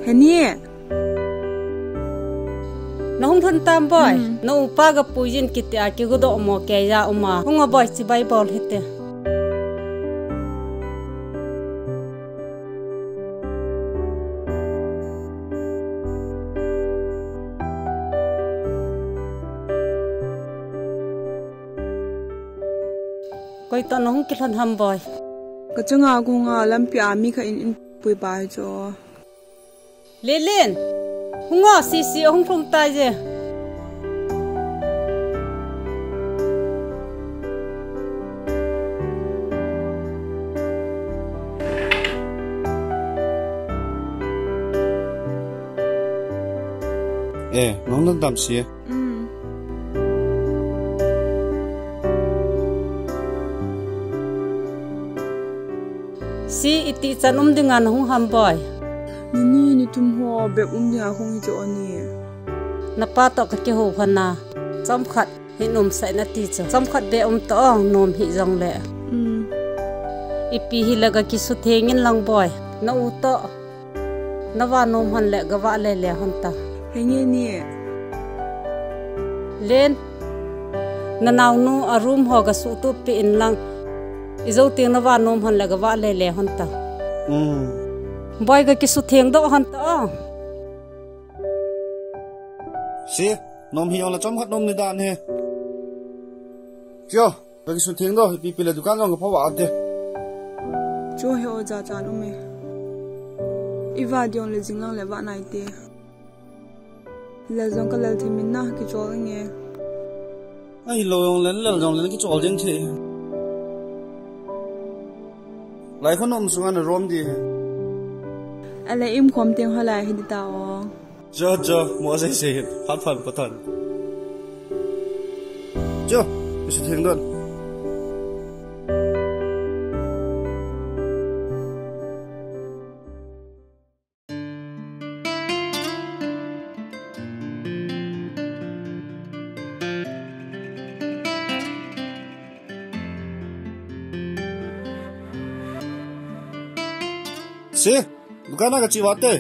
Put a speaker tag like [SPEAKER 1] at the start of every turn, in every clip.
[SPEAKER 1] Henny,
[SPEAKER 2] nó không thân tam boy, nó upa gặp bùi dân kít à kêu đó mà kẻ ra mà không có boy chỉ bay ball hết đấy. Coi tao nó không kít thân ham boy.
[SPEAKER 1] cái chỗ ngào cũng ngào làm bia mi khai in bùi bài cho.
[SPEAKER 2] Lên, không ngờ xì không phong tay gì.
[SPEAKER 3] Nó nên làm gì?
[SPEAKER 2] Si iti chan dengan hong ham boy.
[SPEAKER 1] Ni tum ho be dia hong jo ni.
[SPEAKER 2] Napa to ka ke ho khana. Chom khat hi nom sai na ti cha. Chom khat be to nom hi jong le. Ipi hi laga ki su thengin lang boy. Na u to. Na wa nom han le ga wa le hon ta.
[SPEAKER 1] Henye ni.
[SPEAKER 2] Len. Na naw nu a room ho ga su tu pe in lang. Izo ting na wa nom han laga wa le hon ta. Boy ga ki su theng do hon ta.
[SPEAKER 3] Si, nom hi ola chom khat nom ni dan he. Kyo, ga ki su theng do pi pi le dukan jong ga phawa ate.
[SPEAKER 1] Cho he o ja cha no me. Iwa dion le jinglang le wa nai te. Le jong ka le thimin na ki chol nge.
[SPEAKER 3] Ai lo yong len jong len ki chol jeng the. Lai khon nom sunga na rom di.
[SPEAKER 1] Ale im khom teng halai hi ta o.
[SPEAKER 3] Jo mo sai se hat phan patan. Jo, ki su theng don. Si, bukan nak kecil wate.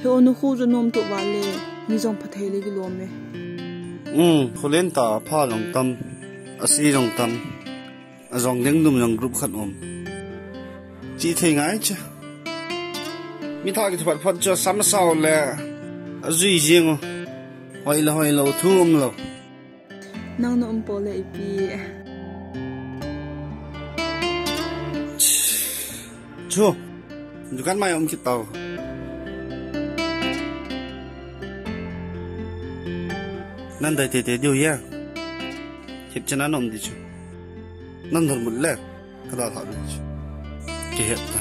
[SPEAKER 1] He onu khu zo nom to wale, ni jong phathai le gi lom me.
[SPEAKER 3] Kholen ta pha long tam, asi long tam, azong deng dum long group khat om. Chi thei ngai cha. Mi tha ki thpat phat cho sam sao le. Azui jing o. Hoi lo thu lo.
[SPEAKER 1] Nang no po le ipi.
[SPEAKER 3] Chu. Dukan mai om ki tau. Nan dai te dio ya. Hip chana nom di chu. Nan dhor mul le. Kada tha di chu. Ke het ta.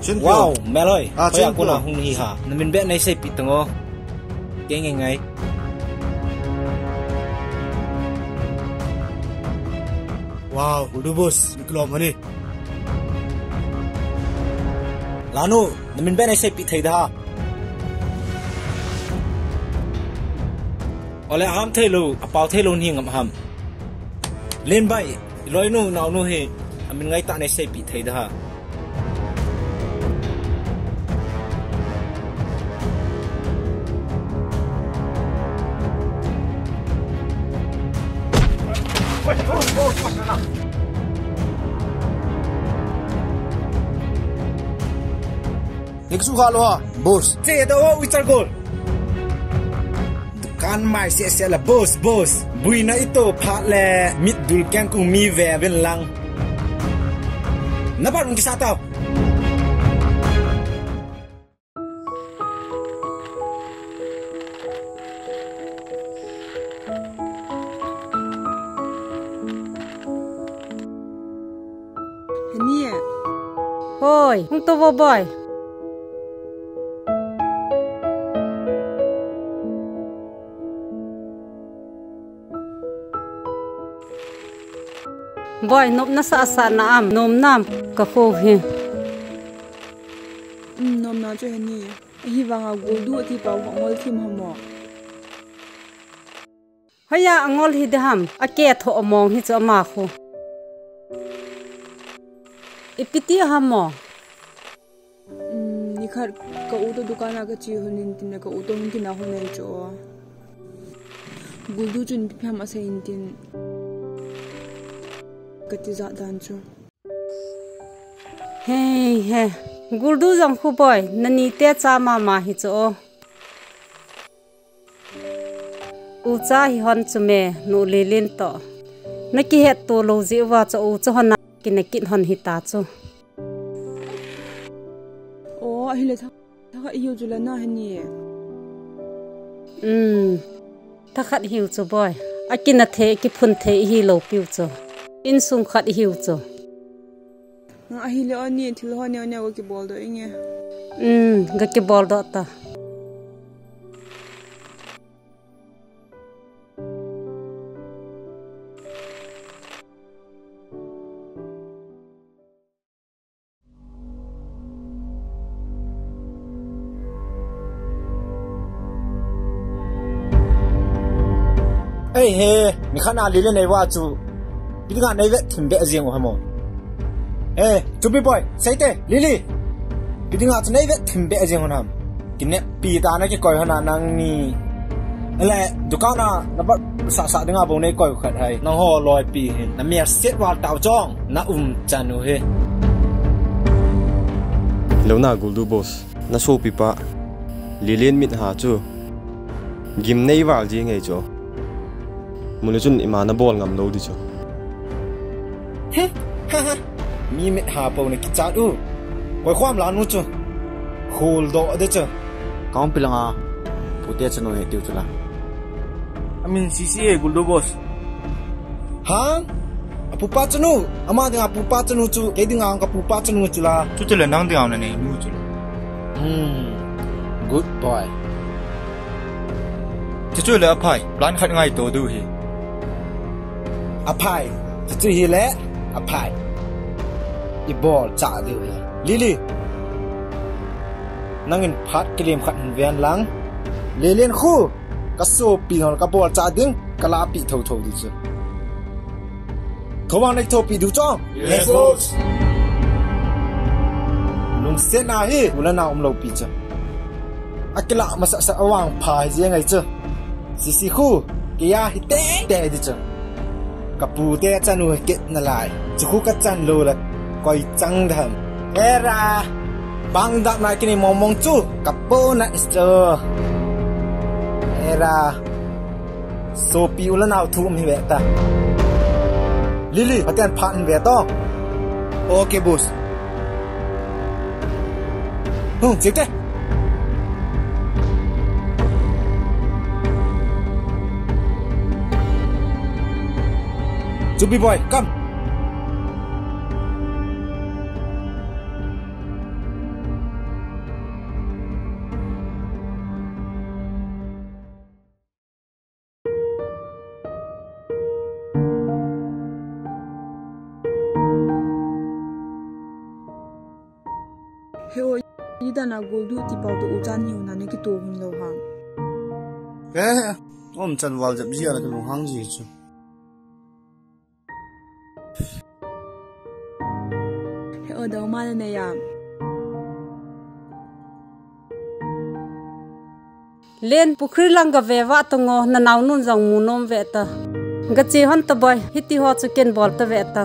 [SPEAKER 4] Wow, meloi. Kaya aku nak hung ni ha. Namin bet nai say pitango. Keng ngai.
[SPEAKER 3] Wow, udah bos, dikelom ni.
[SPEAKER 4] Lanu, namin bet nai say pitai dah. Oleh ham thelu, apau thelu ni ngam ham. Len bai, loi nu nau nu he. Amin ngai tak nai say pitai dah.
[SPEAKER 3] Niksu halo ha, bos.
[SPEAKER 4] Cik tu wicar gol. Dukan mai sia la bos. Buina itu phat le mit dul kan ku mi ve ben lang. Napa rung kisah tau?
[SPEAKER 1] Ni
[SPEAKER 2] Hoi, hung to boy. Boy, nop na sa asa na am, nom nam ka ko hi.
[SPEAKER 1] nom na cho ni hi wanga goldu ti pa ngol thim hamo.
[SPEAKER 2] Haya angol hi deham, ake tho among hi cho ma khu. Ipiti hamo.
[SPEAKER 1] Ni khar ka u to dukana ka chi hunin tin ka u to hin tin na hunai cho. Goldu chun pi pham asa in tin. Kati za dan cho.
[SPEAKER 2] Hey, guldu jang khu boy, nani te cha ma hi cho. U cha hi hon chume no lelin to. Naki het to lo ji wa cho u cho hon kin hon hi ta cho.
[SPEAKER 1] Oh, hi le tha iyo jula na hani.
[SPEAKER 2] Ta khat hiu cho boy. Akina the ki phun the hi lo piu cho. In sung khat hiu cho.
[SPEAKER 1] Nga hi le ani thil ho ne wa ki bol do inge.
[SPEAKER 2] Ga ki bol do ta.
[SPEAKER 4] Hey, mi khana lile nei wa chu. Bidinga nei ve thimbe aziang o hamo. Chupi boy, say te, Lily. Bidinga chu nei ve thimbe aziang honam. Kinne pi ta na ki koi hona nang ni. Ele dukana na ba sa dinga bo nei koi khat hai. Nang ho loi pi hin. Na mi set wa taw chong na chanu he.
[SPEAKER 5] Lona guldu boss. Na so pipa. Lilian mit ha chu. Gim nei wal ji ngai cho. Mulujun imana bol ngam lo di cho.
[SPEAKER 4] Mi mit ha po na ki chat u. Koi khwam la nu chu. Khol do de chu.
[SPEAKER 3] Kaum pilanga, putih chano he tiu chula.
[SPEAKER 6] Amin sisi e guldo boss.
[SPEAKER 4] Ha? Apu pa chanu, ama dinga apu pa chanu chu, ke dinga ang apu pa chanu chula.
[SPEAKER 6] Tutule nang dinga na nei nu chula.
[SPEAKER 4] Good boy.
[SPEAKER 6] Tutule apai, plan khat ngai to du hi.
[SPEAKER 4] Apai, tu hi le, apai. I ball cha du hi. Lily. Nangin phat kilim khat ven lang. Lelian khu, ka so pi ngol ka ball cha ding, kala pi tho du chu. Thowang nei tho pi du chong.
[SPEAKER 6] Yes boss.
[SPEAKER 4] Lung se na hi, ulana lo pi cha. Akila masa sa awang phai je ngai chu. Sisi khu, kia hi te di chu. Kapu te chanu ke na lai. Chu khu ka chan lo la koi chang dham. Era bang dak na kini momong chu kapo na isto. Era so pi ulana thu mi ve ta. Lily, atan phan ve to.
[SPEAKER 3] Okay, boss.
[SPEAKER 4] Chik te. Chupi boy, come.
[SPEAKER 1] Idana goldu ti pau tu ujan hiu na ne ki to hin lo hang.
[SPEAKER 3] Om chan wal jab ji ala ka lu hang ji chu.
[SPEAKER 1] He o daw ma ne yam.
[SPEAKER 2] Len pukri lang ga vewa tongo na naw nun jang munom ve ta. Ga chi hon ta boy hiti ho chu ken bol ta ve ta.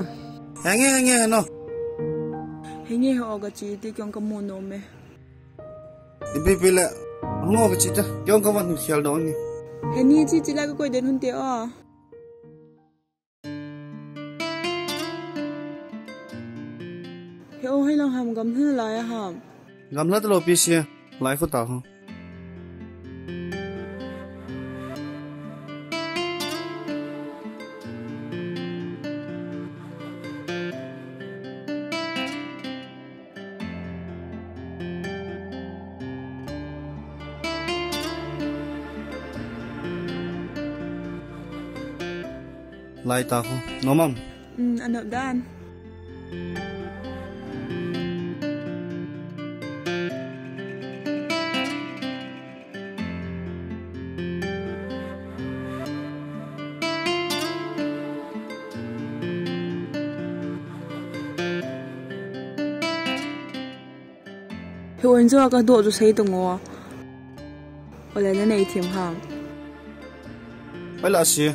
[SPEAKER 3] Hange no.
[SPEAKER 1] Hingi ho ga chi ti kyong ka mu no me.
[SPEAKER 3] Ibi pila ngo ka chi ta kyong ka wan khial do ni.
[SPEAKER 1] He ni chi chi la ka koi den hun te o. He o hai lang ham gam hna la ya ham.
[SPEAKER 3] Gam la ta lo pi sia lai ko ta ho. Lai ta ho no mam
[SPEAKER 1] Anop dan. He wen zo ka do zo sei tong o. Ole na nei thiam hang.
[SPEAKER 3] Pai la sia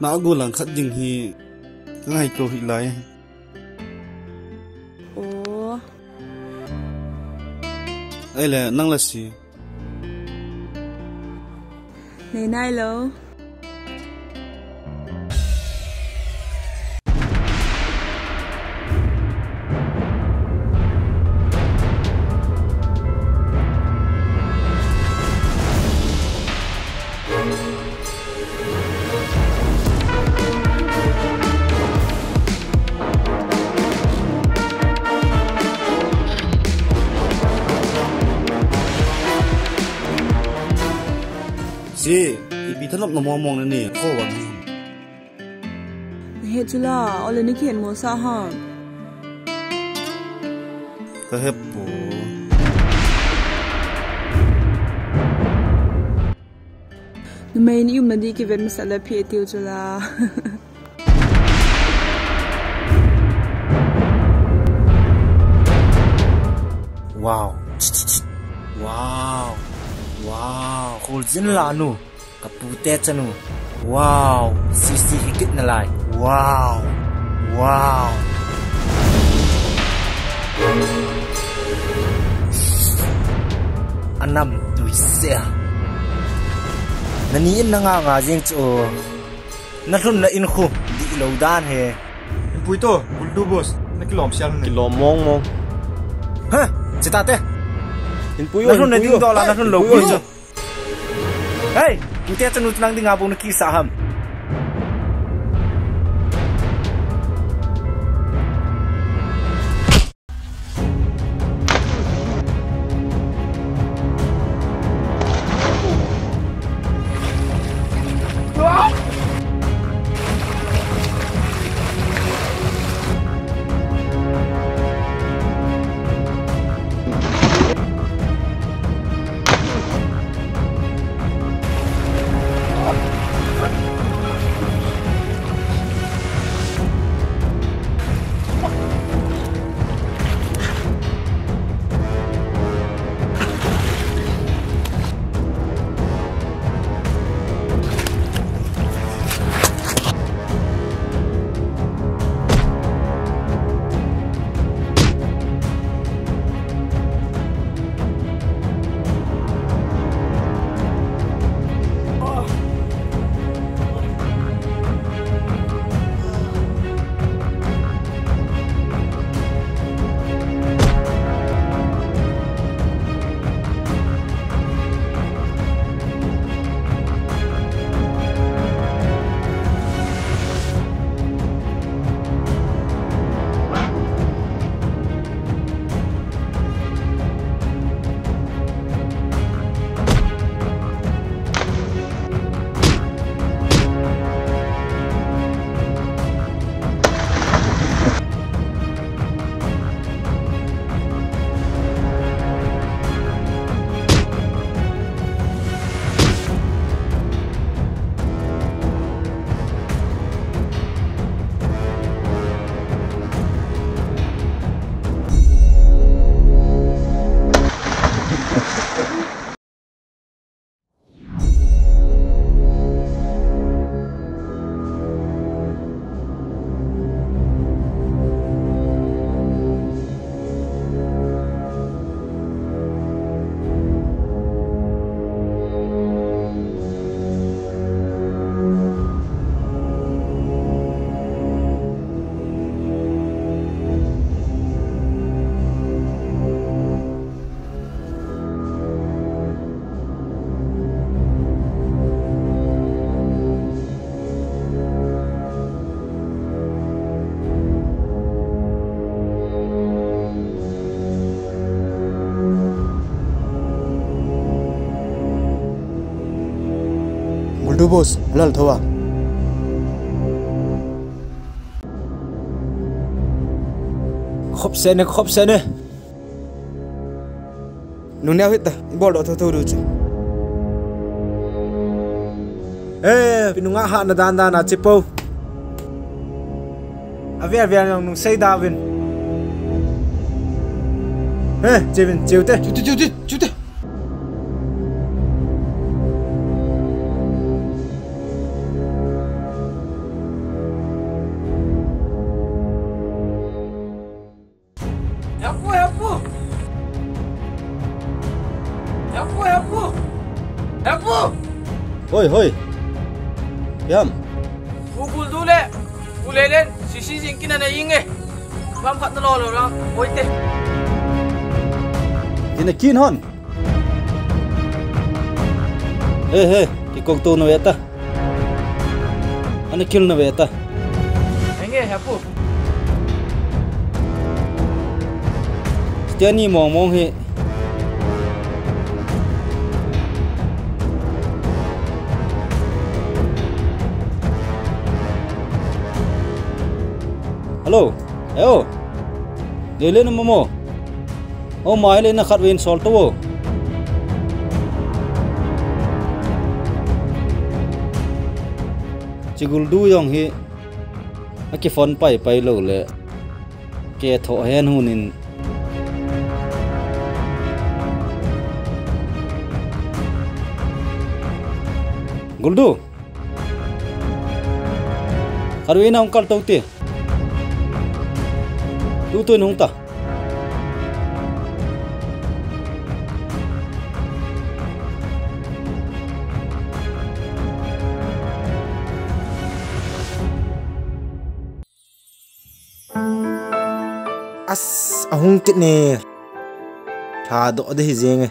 [SPEAKER 3] na gu lang khat ding hi ngai to hi lai.
[SPEAKER 1] Oh.
[SPEAKER 3] Ai le nang la si.
[SPEAKER 1] Nei nai lo.
[SPEAKER 3] Si ibi thanop no mong na ni ko wan.
[SPEAKER 1] He chula ole ni kien mo sa hang.
[SPEAKER 3] Ka hep po.
[SPEAKER 1] Nu mai ni na di ki vet masala phi tiu chula.
[SPEAKER 4] Wow. Hol jin la nu. Kapute chanu. Wow. Sisi hikit na lai. Wow. Anam tuisya. Naniin na nga jing cho. Nahlun na in khu di lo dan he.
[SPEAKER 6] Pui to guldu boss na kilom sial ne.
[SPEAKER 5] Kilom mong.
[SPEAKER 4] Ha, citate.
[SPEAKER 5] In puyo.
[SPEAKER 4] Nahlun na ding dola nahlun lo pu cho. Hey, pute chanu nang ding abong na ki saham.
[SPEAKER 3] Guldu boss, lal thowa.
[SPEAKER 4] Khop se ne.
[SPEAKER 3] Nungnya hit dah, ibol dok tho du chu.
[SPEAKER 4] Pinunga ha na dan na chipo. Avia yang nung sei Darwin. Jevin, jute.
[SPEAKER 3] Hoi. Yam.
[SPEAKER 7] Bubul dule. Ulelen sisi jingkin na inge. Bam khat lo ra oite.
[SPEAKER 3] Dina kin hon. Ki kok tu na weta. Ana kil na weta.
[SPEAKER 7] Enge hapu.
[SPEAKER 3] Stiani mong he. Hello, ayo. Dele na mo. Oh, mai le na khat win sol to. Chigul du yong hi. Aki phone pai lo le. Ke tho hen hunin. Guldu. Karwin ang kal tawti. Tu nung ta.
[SPEAKER 4] As ahung kit ne. Tha do de hizeng.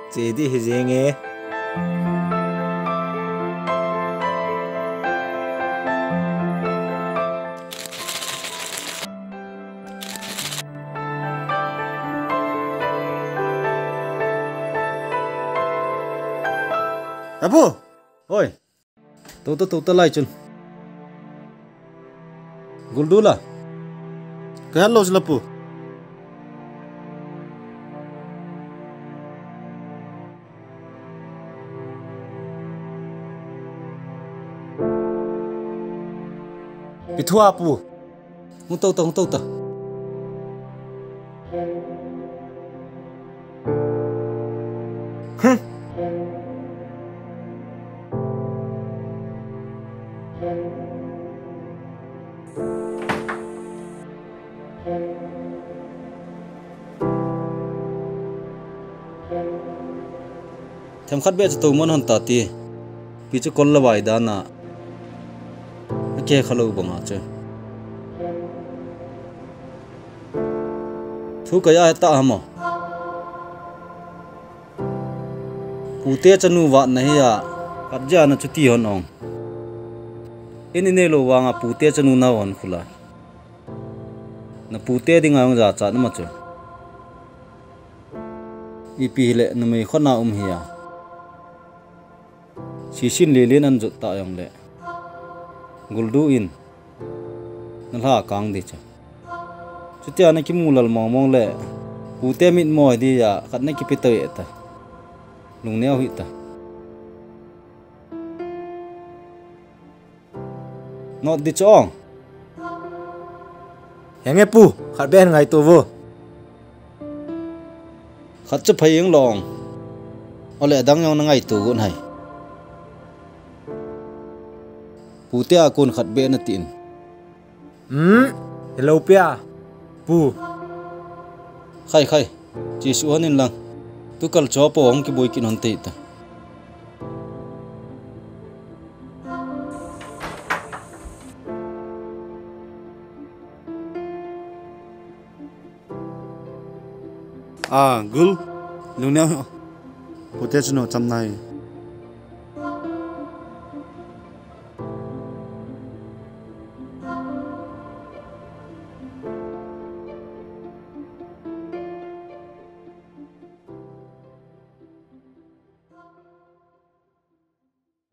[SPEAKER 4] Jadi hizeng
[SPEAKER 3] Apo. Oi. Tu lai chun. Guldula. Kaya los lapu.
[SPEAKER 4] Pitua pu.
[SPEAKER 3] Hung tau ta. Tham khát bê cho tôi muốn hòn tà tì. Vì cho con là bài đá nà. Kê khá lâu bằng hả chứ. Thu cái ai ta hả mò. Phụ tế cho nụ vạn này à. Hạt giá nà chú tì hòn ong. Ini nê lô vàng à phụ tế cho nụ nào hòn khu lại. Nà phụ tế đi ngài hông giả chát nà mà chứ. Ipi lệ nà mày khó nào hi à. Si xin lê lên ăn rụt tạ yong lệ. Guldu in. Nà lạ càng đi chứ. Chú tìa nà kì mù lal mong lệ. Phụ tế mịn mòi đi à. Khát nà kì bê tơi ta. Lùng nèo hị ta. Nọt đi cho ong.
[SPEAKER 4] Henge pu. Khát bên ngay tu vô.
[SPEAKER 3] Khát chấp hay yung lòng. Ở lẽ đăng nhau nà ngay tu gọn hay. Phụ tế à con khát bên nà tiện.
[SPEAKER 4] Hello pia. Pu.
[SPEAKER 3] Khai. Chỉ sự hân in lang. Tu kal cho po ong ki boy kin hon te ta. Gul. Lung neo. Phụ tế cho nó chăm này.